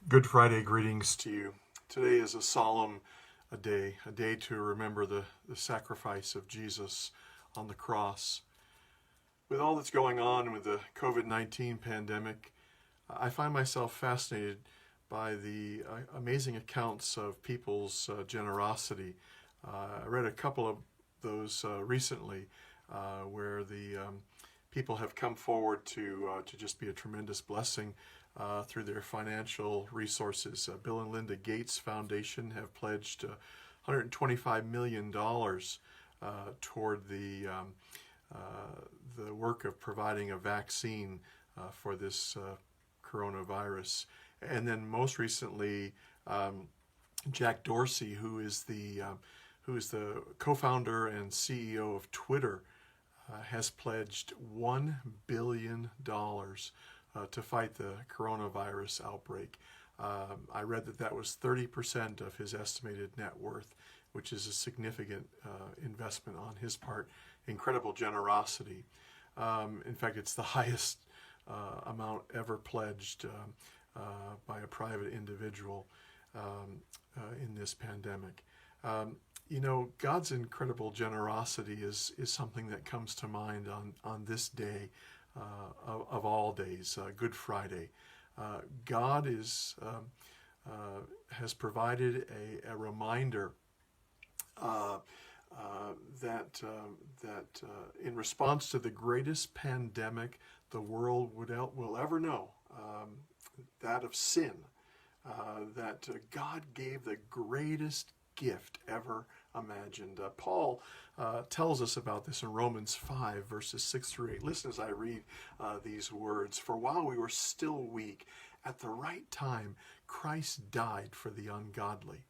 Good Friday greetings to you. Today is a solemn a day to remember the sacrifice of Jesus on the cross. With all that's going on with the COVID-19 pandemic, I find myself fascinated by the amazing accounts of people's generosity. I read a couple of those recently where the people have come forward to just be a tremendous blessing through their financial resources. Bill and Linda Gates Foundation have pledged $125 million toward the work of providing a vaccine for this coronavirus. And then most recently, Jack Dorsey, who is the co-founder and CEO of Twitter, has pledged $1 billion to fight the coronavirus outbreak. I read that was 30% of his estimated net worth, which is a significant investment on his part. Incredible generosity. In fact, it's the highest amount ever pledged by a private individual in this pandemic. God's incredible generosity is something that comes to mind on this day of all days, Good Friday. God has provided a reminder that in response to the greatest pandemic the world will ever know, that of sin, that God gave the greatest gift ever imagined. Paul tells us about this in Romans 5, verses 6 through 8. Listen as I read these words. For while we were still weak, at the right time, Christ died for the ungodly.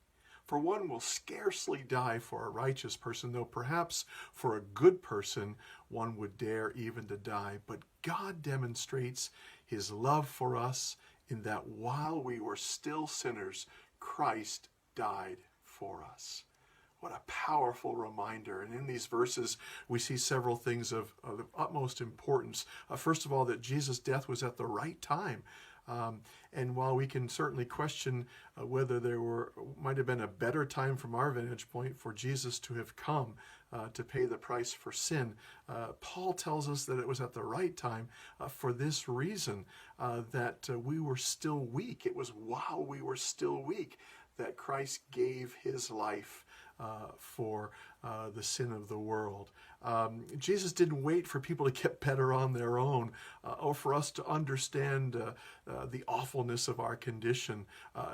For one will scarcely die for a righteous person, though perhaps for a good person one would dare even to die. But God demonstrates his love for us in that while we were still sinners, Christ died for us. What a powerful reminder. And in these verses, we see several things of utmost importance. First of all, that Jesus' death was at the right time. And while we can certainly question whether might have been a better time from our vantage point for Jesus to have come to pay the price for sin, Paul tells us that it was at the right time for this reason, that we were still weak. It was while we were still weak that Christ gave his life for the sin of the world. Jesus didn't wait for people to get better on their own or for us to understand the awfulness of our condition.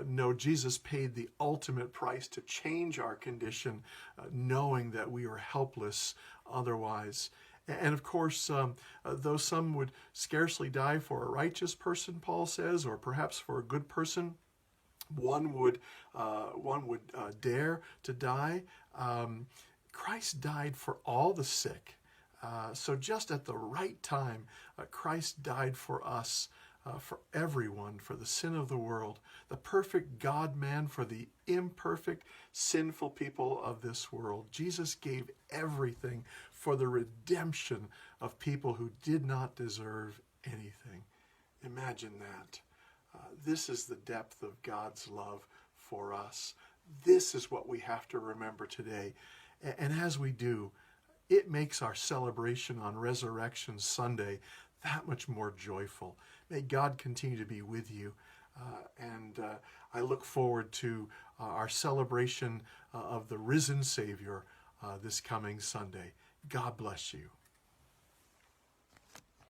No, Jesus paid the ultimate price to change our condition, knowing that we were helpless otherwise. And of course, though some would scarcely die for a righteous person, Paul says, or perhaps for a good person, one would dare to die. Christ died for all the sick. So just at the right time, Christ died for us, for everyone, for the sin of the world, the perfect God-man for the imperfect, sinful people of this world. Jesus gave everything for the redemption of people who did not deserve anything. Imagine that. This is the depth of God's love for us. This is what we have to remember today. And as we do, it makes our celebration on Resurrection Sunday that much more joyful. May God continue to be with you. And I look forward to our celebration of the risen Savior this coming Sunday. God bless you.